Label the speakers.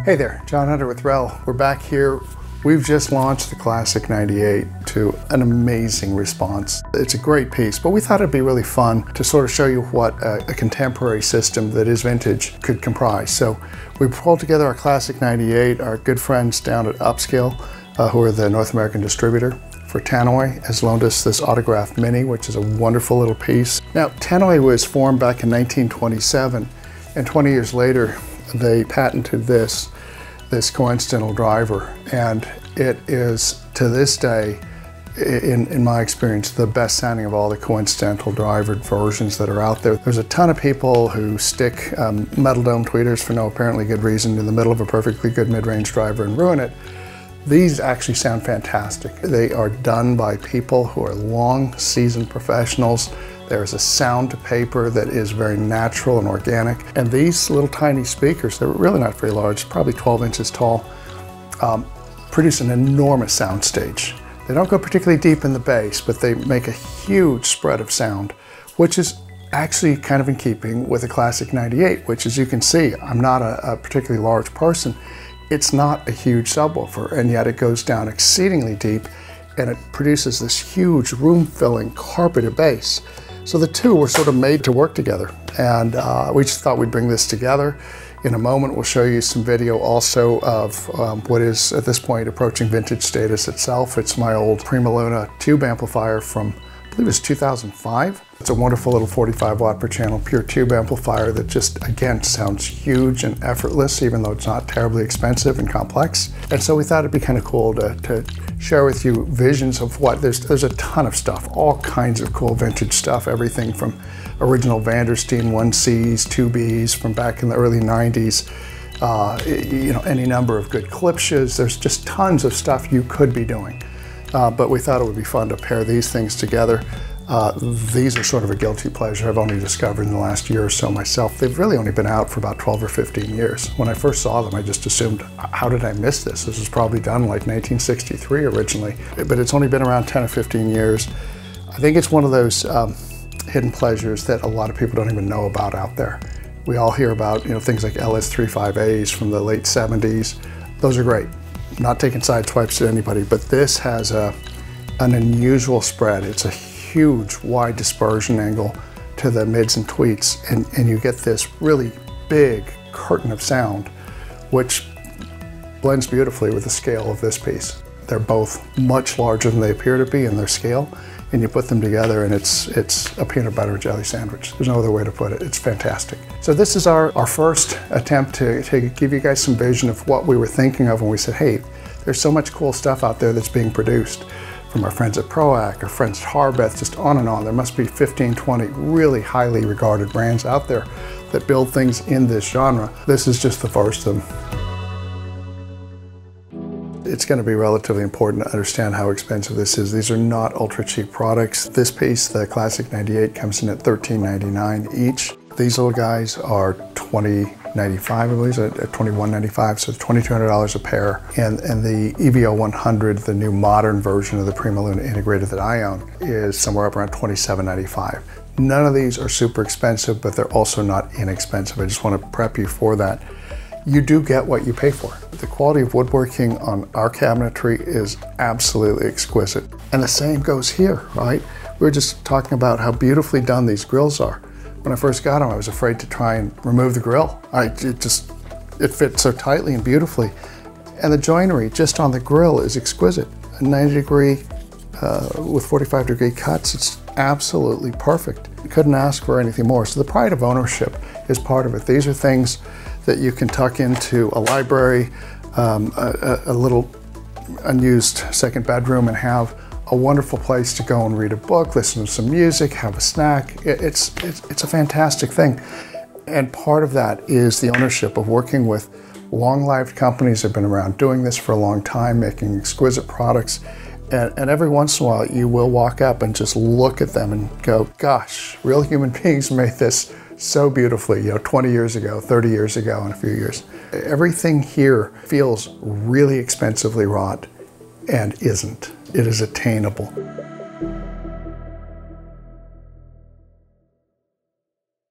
Speaker 1: Hey there, John Hunter with Rel. We're back here. We've just launched the Classic 98 to an amazing response. It's a great piece, but we thought it'd be really fun to sort of show you what a contemporary system that is vintage could comprise. So we pulled together our Classic 98. Our good friends down at Upscale, who are the North American distributor for Tannoy, has loaned us this autographed Mini, which is a wonderful little piece. Now, Tannoy was formed back in 1927, and 20 years later, they patented this coincidental driver, and it is, to this day, in my experience, the best sounding of all the coincidental driver versions that are out there. There's a ton of people who stick metal dome tweeters for no apparently good reason in the middle of a perfectly good mid-range driver and ruin it. These actually sound fantastic. They are done by people who are long seasoned professionals. There's a sound to paper that is very natural and organic. And these little tiny speakers, they're really not very large, probably 12 inches tall, produce an enormous sound stage. They don't go particularly deep in the bass, but they make a huge spread of sound, which is actually kind of in keeping with the Classic 98, which, as you can see, I'm not a particularly large person. It's not a huge subwoofer, and yet it goes down exceedingly deep, and it produces this huge room-filling carpeted bass. So the two were sort of made to work together, and we just thought we'd bring this together. In a moment, we'll show you some video also of what is, at this point, approaching vintage status itself. It's my old Prima Luna tube amplifier from, I believe it's 2005. It's a wonderful little 45 watt per channel pure tube amplifier that just, again, sounds huge and effortless, even though it's not terribly expensive and complex. And so we thought it'd be kind of cool to share with you visions of what, there's a ton of stuff, all kinds of cool vintage stuff, everything from original Vandersteen 1Cs, 2Bs from back in the early 90s, you know, any number of good Klipschas. There's just tons of stuff you could be doing. But we thought it would be fun to pair these things together. These are sort of a guilty pleasure I've only discovered in the last year or so myself. They've really only been out for about 12 or 15 years. When I first saw them, I just assumed, how did I miss this? This was probably done like 1963 originally, but it's only been around 10 or 15 years. I think it's one of those hidden pleasures that a lot of people don't even know about out there. We all hear about, you know, things like LS35As from the late 70s. Those are great. I'm not taking side swipes at anybody, but this has an unusual spread. It's a huge wide dispersion angle to the mids and tweets, and you get this really big curtain of sound, which blends beautifully with the scale of this piece. They're both much larger than they appear to be in their scale, and you put them together and it's a peanut butter and jelly sandwich. There's no other way to put it. It's fantastic. So this is our first attempt to give you guys some vision of what we were thinking of when we said, hey, there's so much cool stuff out there that's being produced from our friends at ProAct, our friends at Harbeth, just on and on. There must be 15, 20 really highly regarded brands out there that build things in this genre. This is just the first of them. It's going to be relatively important to understand how expensive this is. These are not ultra cheap products. This piece, the Classic 98, comes in at $13.99 each. These little guys are $20.95, I believe, at $21.95, so $2,200 a pair. And the EVO 100, the new modern version of the Prima Luna integrated that I own, is somewhere up around $27.95. None of these are super expensive, but they're also not inexpensive. I just want to prep you for that. You do get what you pay for. The quality of woodworking on our cabinetry is absolutely exquisite. And the same goes here, right? We were just talking about how beautifully done these grills are. When I first got them, I was afraid to try and remove the grill. It fits so tightly and beautifully. And the joinery just on the grill is exquisite. A 90 degree with 45 degree cuts, it's absolutely perfect. You couldn't ask for anything more. So the pride of ownership is part of it. These are things that you can tuck into a library, a little unused second bedroom, and have a wonderful place to go and read a book, listen to some music, have a snack. It's a fantastic thing. And part of that is the ownership of working with long-lived companies that have been around doing this for a long time, making exquisite products. And every once in a while, you will walk up and just look at them and go, gosh, real human beings made this so beautifully, you know, 20 years ago, 30 years ago, in a few years. Everything here feels really expensively wrought and isn't. It is attainable.